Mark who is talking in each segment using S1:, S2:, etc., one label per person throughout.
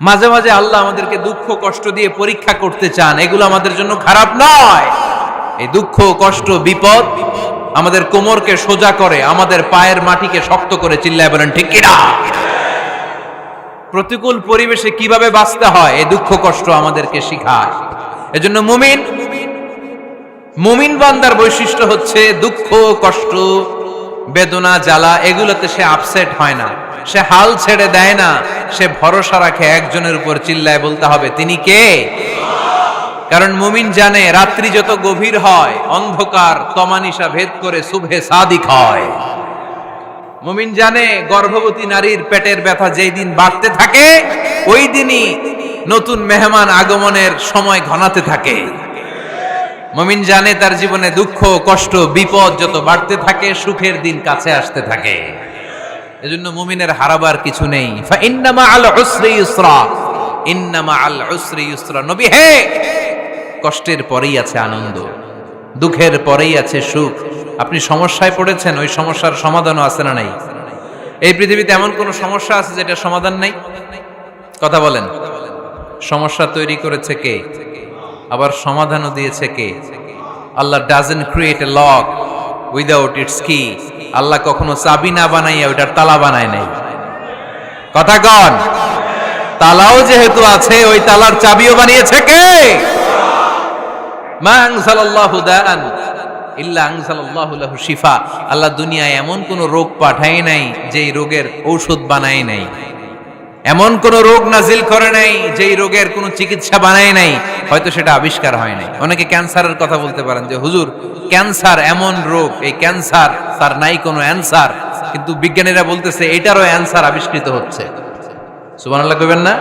S1: মাঝে মাঝে আল্লাহ আমাদেরকে দুঃখ কষ্ট দিয়ে পরীক্ষা করতে চান, এগুলো আমাদের জন্য খারাপ নয়। এই দুঃখ কষ্ট বিপদ আমাদের কোমরকে সোজা করে, আমাদের পায়ের মাটিকে শক্ত করে, চিল্লায় বলেন ঠিক কিনা? প্রতিকূল পরিবেশে কিভাবে বাঁচতে হয় এই দুঃখ কষ্ট আমাদেরকে শিখায়। এজন্য মুমিন বান্দার বৈশিষ্ট্য হচ্ছে দুঃখ কষ্ট বেদনা জ্বালা এগুলোতে সে আপসেট হয় না, সে হাল ছেড়ে দেয় না, সে ভরসা রাখে একজনের উপর। চিল্লায় বলতে হবে তিনি কে? কারণ মুমিন জানে রাত্রি যত গভীর হয় অন্ধকার তমানিসা ভেদ করে সুবহে সাদিক হয়। মুমিন জানে গর্ভবতী নারীর পেটের ব্যথা যেই দিন বাড়তে থাকে ওই দিনই নতুন মেহমান আগমনের সময় ঘনাতে থাকে। মুমিন জানে তার জীবনে দুঃখ কষ্ট বিপদ যত বাড়তে থাকে সুখের দিন কাছে আসতে থাকে। এজন্য মুমিনের হারাবার কিছু নেই। ফা ইন্না মাআল উসরি ইউসরা, ইন্না মাআল উসরি ইউসরা। নবী হে, কষ্টের পরেই আছে আনন্দ, দুঃখের পরেই আছে সুখ। আপনি সমস্যায় পড়েছেন, ওই সমস্যার সমাধানও আছে না নাই? এই পৃথিবীতে এমন কোন সমস্যা আছে যেটা সমাধান নাই? কথা বলেন। সমস্যা তৈরি করেছে কে? আবার সমাধানও দিয়েছে কে? Allah doesn't create a lock without its key. Allah কখনো চাবি না বানাইয়া ওইটার তালা বানায় নাই। কথা কন। তালাও যেহেতু আছে ওই তালার চাবিও বানিয়েছে কে? মা আনজালাল্লাহু দাআন ইল্লা আনজালাল্লাহু লাহু শিফা। আল্লাহ দুনিয়ায় এমন কোন রোগ পাঠায় নাই যেই রোগের ঔষধ বানায় নাই, এমন কোন রোগ নাজিল করে নাই যেই রোগের কোন চিকিৎসা বানায় নাই, হয়তো সেটা আবিষ্কার হয় নাই। অনেকে ক্যান্সারের কথা বলতে পারেন যে হুজুর ক্যান্সার এমন রোগ, এই ক্যান্সার তার নাই কোনো অ্যানসার, কিন্তু বিজ্ঞানীরা বলতেছে এটারও অ্যানসার আবিষ্কৃত হচ্ছে। সুবহানাল্লাহ কইবেন না?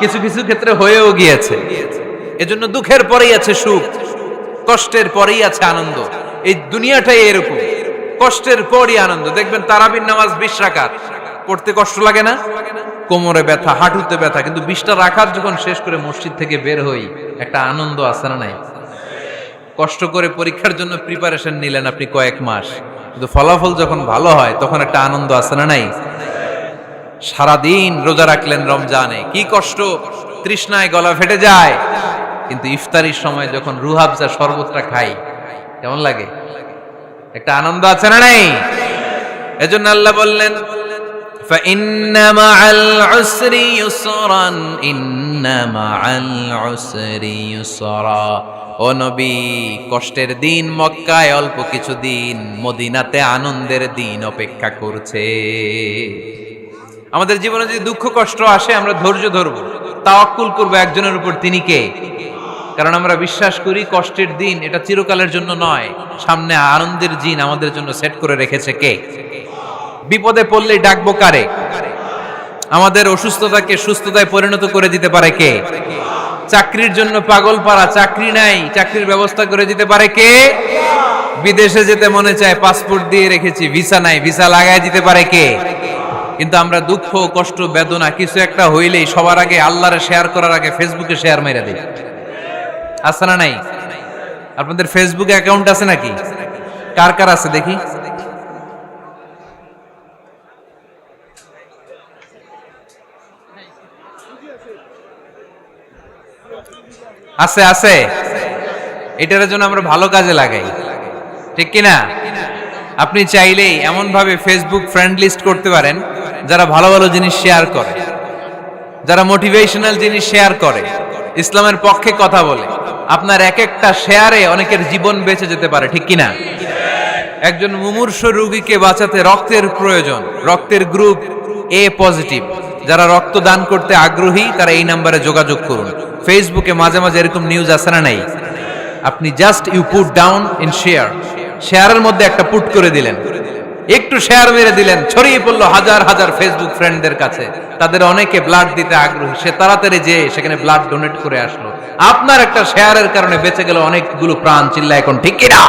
S1: কিছু কিছু ক্ষেত্রে হয়েও গিয়েছে। এজন্য দুঃখের পরেই আছে সুখ, কষ্টের পরেই আছে আনন্দ। এই দুনিয়াটাই এরকম, কষ্টের পরই আনন্দ। দেখবেন তারাবির নামাজ 20 রাকাত পড়তে কষ্ট লাগে না? কোমরে ব্যথা, হাঁটুতে ব্যথা, কিন্তু 20টা রাকাত যখন শেষ করে মসজিদ থেকে বের হই একটা আনন্দ আছে না নাই? কষ্ট করে পরীক্ষার জন্য প্রিপারেশন নিলেন আপনি কয়েক মাস, কিন্তু ফলাফল যখন ভালো হয় তখন একটা আনন্দ আছে না নাই? সারাদিন রোজা রাখলেন রমজানে, কি কষ্ট, তৃষ্ণায় গলা ফেটে যায়, কিন্তু ইফতারির সময় যখন রুহাবজা শরবতটা খাই কেমন লাগে? একটা আনন্দ আছে না নাই? এজন্য আল্লাহ বললেন فَإِنَّ مَعَ الْعُسْرِ يُسْرًا إِنَّ مَعَ الْعُسْرِ يُسْرًا। ও নবী, কষ্টের দিন মক্কায় অল্প কিছু দিন, মদিনাতে আনন্দের দিন অপেক্ষা করছে। আমাদের জীবনে যদি দুঃখ কষ্ট আসে আমরা ধৈর্য ধরবো, তাওয়াক্কুল করবো একজনের উপর, তিনি কে? কারণ আমরা বিশ্বাস করি কষ্টের দিন এটা চিরকালের জন্য নয়, সামনে আনন্দের দিন আমাদের জন্য সেট করে রেখেছে কে? বিপদে পড়লে ডাকবো কারে? আমাদের অসুস্থতাকে সুস্থতায় পরিণত করে দিতে পারে কে? চাকরির জন্য পাগল পারা, চাকরি নাই, চাকরির ব্যবস্থা করে দিতে পারে কে? বিদেশে যেতে মনে চায়, পাসপোর্ট দিয়ে রেখেছি, ভিসা নাই, ভিসা লাগায় দিতে পারে কে? কিন্তু আমরা দুঃখ কষ্ট বেদনা কিছু একটা হইলেই সবার আগে আল্লাহরে শেয়ার করার আগে ফেসবুকে শেয়ার মেরে দিই। আছে না নাই? আপনাদের ফেসবুকে অ্যাকাউন্ট আছে নাকি? কার কার আছে দেখি? আছে আছে। এটার জন্য আমরা ভালো কাজে লাগাই, ঠিক কিনা? আপনি চাইলেই এমন ভাবে ফেসবুক ফ্রেন্ড লিস্ট করতে পারেন যারা ভালো ভালো জিনিস শেয়ার করে, যারা মোটিভেশনাল জিনিস শেয়ার করে, ইসলামের পক্ষে কথা বলে। আপনার এক একটা শেয়ারে অনেকের জীবন বেঁচে যেতে পারে, ঠিক কিনা? একজন মুমূর্ষ রোগীকে বাঁচাতে রক্তের প্রয়োজন, রক্তের গ্রুপ এ পজিটিভ। যারা রক্ত দান করতে আগ্রহী তারা এই নাম্বারে যোগাযোগ করুন। ফেসবুকে মাঝে মাঝে এরকম নিউজ আসে না নাই? আপনি just you put down in share, শেয়ারের মধ্যে একটা পুট করে দিলেন, একটু শেয়ার মেরে দিলেন, ছড়িয়ে পড়লো হাজার হাজার ফেসবুক ফ্রেন্ডদের কাছে। তাদের অনেকে ব্লাড দিতে আগ্রহী, সে তাড়াতাড়ি যেয়ে সেখানে ব্লাড ডোনেট করে আসলো। আপনার একটা শেয়ারের কারণে বেঁচে গেল অনেকগুলো প্রাণ। চিল্লা এখন ঠিক কিনা?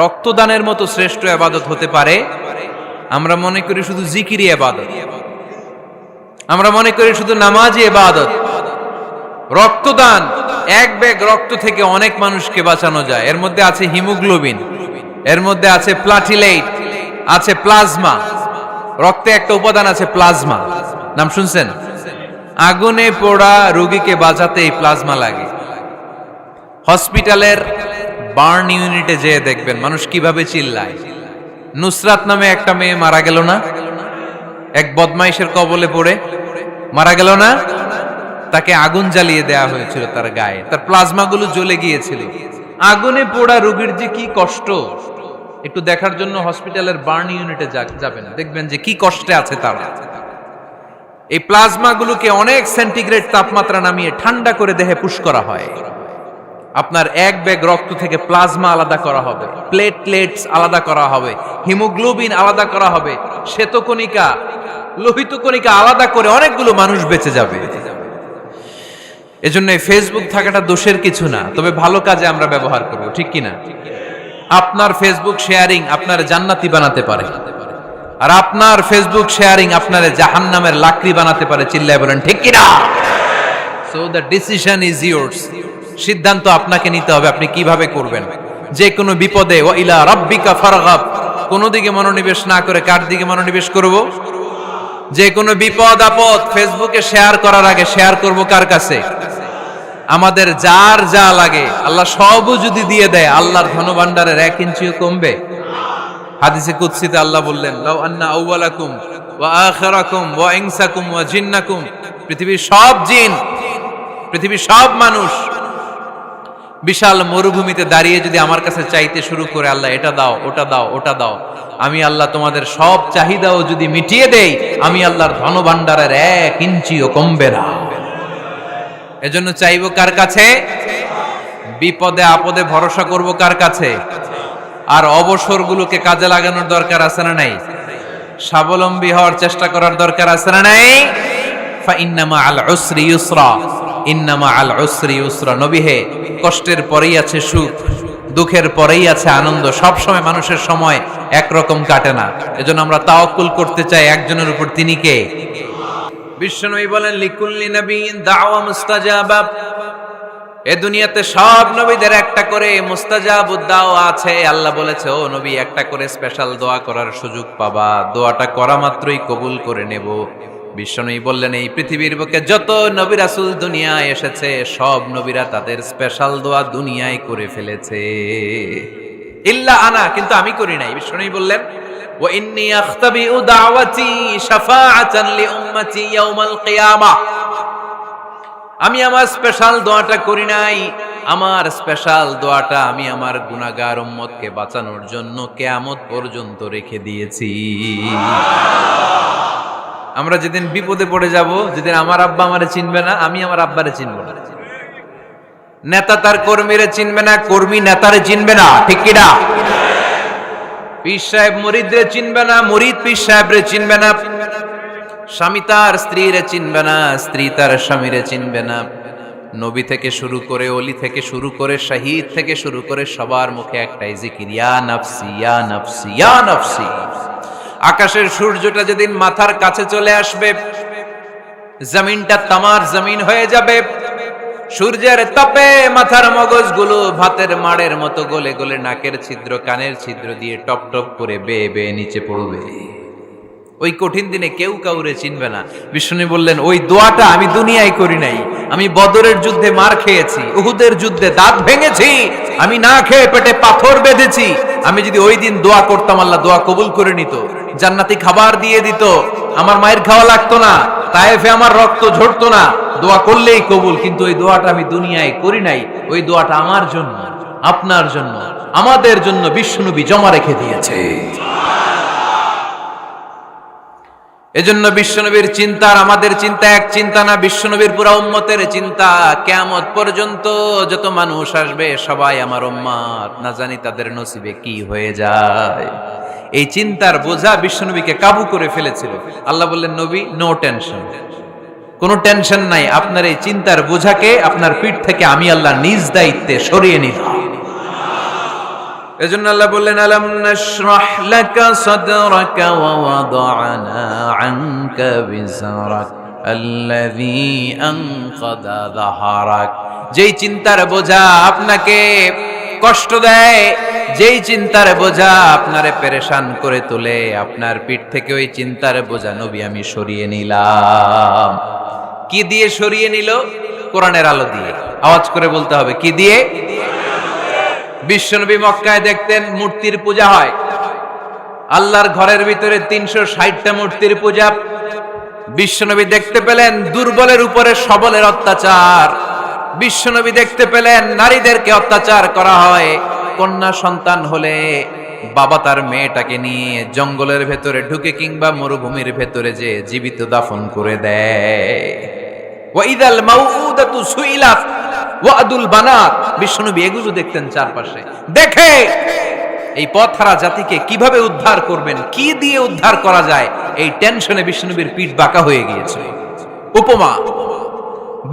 S1: রক্তদানের মতো শ্রেষ্ঠ ইবাদত হতে পারে? আমরা মনে করি শুধু জিকিরি ইবাদত, আমরা মনে করি শুধু নামাজি ইবাদত। রক্তদান, এক ব্যাগ রক্ত থেকে অনেক মানুষকে বাঁচানো যায়। এর মধ্যে আছে হিমোগ্লোবিন, এর মধ্যে আছে প্লাটিলেট, আছে প্লাজমা, রক্তে একটা উপাদান আছে প্লাজমা, নাম শুনছেন? আগুনে পোড়া রোগীকে বাঁচাতে এই প্লাজমা লাগে। হসপিটালের বার্ন ইউনিটে যেয়ে দেখবেন মানুষ কিভাবে চিল্লায়। নুসরাত নামে একটা মেয়ে মারা গেল না, এক বদমাইশের কবলে পড়ে মারা গেল না? তাকে আগুন জ্বালিয়ে দেয়া হয়েছিল তার গায়ে, তার প্লাজমা গুলো জ্বলে গিয়েছিল। আগুনে পোড়া রোগীর যে কি কষ্ট, একটু দেখার জন্য হসপিটালের বার্ন ইউনিটে যাবেন, দেখবেন যে কি কষ্টে আছে তারা। এই প্লাজমা গুলোকে অনেক সেন্টিগ্রেড তাপমাত্রা নামিয়ে ঠান্ডা করে দেহে পুশ করা হয়। আপনার এক ব্যাগ রক্ত থেকে প্লাজমা আলাদা করা হবে, প্লেটলেটস আলাদা করা হবে, হিমোগ্লোবিন আলাদা করা হবে, শ্বেতকণিকা, লোহিত কণিকা আলাদা করে অনেকগুলো মানুষ বেঁচে যাবে। এজন্য ফেসবুক থাকাটা দোষের কিছু না, তবে ভালো কাজে আমরা ব্যবহার করব, ঠিক কিনা? আপনার ফেসবুক শেয়ারিং আপনার জান্নাতি বানাতে পারে, আর আপনার ফেসবুক শেয়ারিং আপনার জাহান্নামের লাকড়ি বানাতে পারে। চিল্লায় বলেন ঠিক কিনা? So the decision is yours. সিদ্ধান্ত আপনাকে নিতে হবে, আপনি কিভাবে করবেন। যে কোনো বিপদে ওয়া ইলা রাব্বিকা ফারগাব, কোনো দিকে মনোনিবেশ না করে কার দিকে মনোনিবেশ করব? যে কোনো বিপদ আপদ ফেসবুকে শেয়ার করার আগে শেয়ার করব কার কাছে? আমাদের যার যা লাগে আল্লাহ সবও যদি দিয়ে দেয়, আল্লাহর ধনভাণ্ডারের 1 ইঞ্চিও কমবে? হাদিসে কুদসিতে আল্লাহ বললেন, লাউ আন্না আউওয়ালাকুম ওয়া আখিরাকুম ওয়া ইনসাকুম ওয়া জিন্নাকুম, পৃথিবীর সব জিন, পৃথিবীর সব মানুষ বিশাল মরুভূমিতে দাঁড়িয়ে যদি আমার কাছে চাইতে শুরু করে, আল্লাহ এটা দাও, ওটা দাও, ওটা দাও, আমি আল্লাহ তোমাদের সব চাহিদাও যদি মিটিয়ে দেই, আমি আল্লাহর ধনভাণ্ডারের 1 ইঞ্চিও কমবে না। এজন্য চাইবো কার কাছে? বিপদে আপদে ভরসা করব কার কাছে? আর অবসরগুলোকে কাজে লাগানোর দরকার আছে না নাই? স্বাবলম্বী হওয়ার চেষ্টা করার দরকার আছে না নাই? ফা ইন্নামা আল উসরি ইউসরা, ইন্নামা আল উসরি ইউসরা। নবী হে, কষ্টের পরেই আছে সুখ, দুঃখের পরেই আছে আনন্দ। সব সময় মানুষের সময় একরকম কাটে না। এজন্য আমরা তাওয়াক্কুল করতে চাই একজনের উপর, তিনি কে? বিশ্বনবী বলেন, লিকুল্লি নবিয়্যিন দাওয়া মুস্তাজাবা। এই দুনিয়াতে সব নবীদের একটা করে মুস্তাজাবুদ দাওয়া আছে। আল্লাহ বলেছে, ও নবী, একটা করে স্পেশাল দোয়া করার সুযোগ পাবা, দোয়াটা করা মাত্রই কবুল করে নেব। বিশ্বনবী বললেন, এই পৃথিবীর বুকে যত নবী রাসূল দুনিয়ায় এসেছে, সব নবীরা তাদের স্পেশাল দোয়া দুনিয়ায় করে ফেলেছে, ইল্লা আনা, কিন্তু আমি করি নাই। বিশ্বনবী বললেন, ওয়া ইন্নী আখতাবিউ দাওয়াতি শাফাআতান লি উম্মতি ইয়াউমাল কিয়ামাহ। আমি আমার স্পেশাল দোয়াটা করি নাই, আমার স্পেশাল দোয়াটা আমি আমার গুনাহগার উম্মতকে বাঁচানোর জন্য কিয়ামত পর্যন্ত রেখে দিয়েছি। আমরা যেদিন বিপদে পড়ে যাব, যেদিন আমার আব্বা আমারে চিনবে না, আমি আমার আব্বারে চিনব না, নেতা তার কর্মীরে চিনবে না, কর্মী নেতারে চিনবে না, ঠিক কি না? পীর সাহেব মুরিদরে চিনবে না, মুরিদ পীর সাহেবরে চিনবে না, স্বামী তার স্ত্রীরে চিনবে না, স্ত্রী তার স্বামীরে চিনবে না। নবী থেকে শুরু করে, অলি থেকে শুরু করে, শহীদ থেকে শুরু করে, সবার মুখে একটাই জিকির, ইয়া নাফসি ইয়া নাফসি ইয়া নাফসি। আকাশের সূর্যটা যেদিন মাথার কাছে চলে আসবে, জমিনটা তামার জমিন হয়ে যাবে, সূর্যের তাপে মাথার মগজগুলো ভাতের মাড়ের মতো গলে গলে নাকের ছিদ্র কানের ছিদ্র দিয়ে টপ টপ করে বেয়ে বেয়ে নিচে পড়বে। ওই কঠিন দিনে কেউ কাউরে চিনবে না। বিষ্ণু বললেন, ওই দোয়াটা আমি দুনিয়ায় করি নাই, আমি বদরের যুদ্ধে মার খেয়েছি, উহুদের যুদ্ধে দাঁত ভেঙেছি, আমি না খেয়ে পেটে পাথর বেঁধেছি। আমি যদি ওই দিন দোয়া করতাম, আল্লাহ দোয়া কবুল করে নিত, জান্নাতি খাবার দিয়ে দিত, আমার মায়ের খাওয়া লাগতো না, তায়েফে আমার রক্ত ঝরতো না, দোয়া করলেই কবুল। কিন্তু ওই দোয়াটা আমি দুনিয়ায় করি নাই, ওই দোয়াটা আমার জন্য, আপনার জন্য, আমাদের জন্য বিশ্বনবী জমা রেখে দিয়েছে। এজন্য বিশ্বনবীর চিন্তা আর আমাদের চিন্তা এক চিন্তা না, বিশ্বনবীর পুরা উম্মতের চিন্তা। কিয়ামত পর্যন্ত যত মানুষ আসবে সবাই আমার উম্মত, না জানি তাদের নসিবে কি হয়ে যায়। এই চিন্তার বোঝা বিশ্বনবীকে কাবু করে ফেলেছিল। আল্লাহ বললেন, নবী, নো টেনশন, কোনো টেনশন নাই, আপনার এই চিন্তার বোঝাকে আপনার পিঠ থেকে আমি আল্লাহ নিজ দায়িত্বে সরিয়ে নিলাম। এজন্য আল্লাহ বললেন, আলাম নাশরাহ লাকা সাদরাকা ওয়া ওয়াদা'না আনকা বিজরাক আল্লাযী আনকাদা যাহারাক। যেই চিন্তার বোঝা আপনাকে কষ্ট দেয়, যেই চিন্তার বোঝা আপনারে পেরেশান করে তোলে, আপনার পিঠ থেকে ওই চিন্তার বোঝা নবী আমি সরিয়ে নিলাম। কি দিয়ে সরিয়ে নিল? কোরআনের আলো দিয়ে। আওয়াজ করে বলতে হবে, কি দিয়ে? বিশ্বনবী মক্কায় দেখতেন মূর্তির পূজা হয়, আল্লাহর ঘরের ভিতরে 360টা মূর্তির পূজা। বিশ্বনবী দেখতে পেলেন দুর্বলের উপরে সবলের অত্যাচার। বিশ্বনবী দেখতে পেলেন নারীদেরকে অত্যাচার করা হয়। কন্যা সন্তান হলে বাবা তার মেয়েটাকে নিয়ে জঙ্গলের ভেতরে ঢুকে কিংবা মরুভূমির ভেতরে যে জীবিত দাফন করে দেয়। ওয়াইদাল মাউউদাতু সুইলাত ওয়াদুল বানাত। বিশ্বনবী এগুলো দেখতেন চারপাশে। দেখে এই পথহারা জাতিকে কিভাবে উদ্ধার করবেন, কি দিয়ে উদ্ধার করা যায়, এই টেনশনে বিশ্বনবীর পিঠ বাঁকা হয়ে গিয়েছিল। উপমা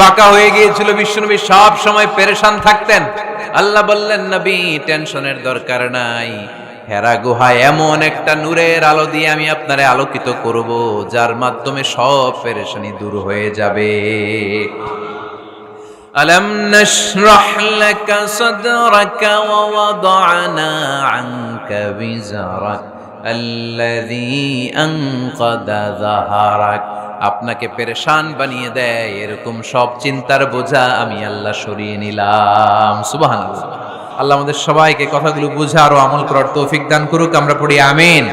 S1: বাঁকা হয়ে গিয়েছিল। বিশ্বনবী সব সময় পেরেশান থাকতেন। আল্লাহ বললেন, নবী টেনশনের দরকার নাই, হেরা গুহায় এমন একটা নূরের আলো দিয়ে আমি আপনারে আলোকিত করব, যার মাধ্যমে সব পেরেশানি দূর হয়ে যাবে। ألم نشرح لك صدرك ووضعنا عنك وزرك الذي أنقض ظهرك। আপনাকে পেরেশান বানিয়ে দেয় এরকম সব চিন্তার বোঝা আমি আল্লাহ সরিয়ে নিলাম। সুবহানাল্লাহ। আল্লাহ আমাদের সবাইকে কথাগুলো বুঝার ও আমল করার তৌফিক দান করুক। আমরা পড়ি আমিন।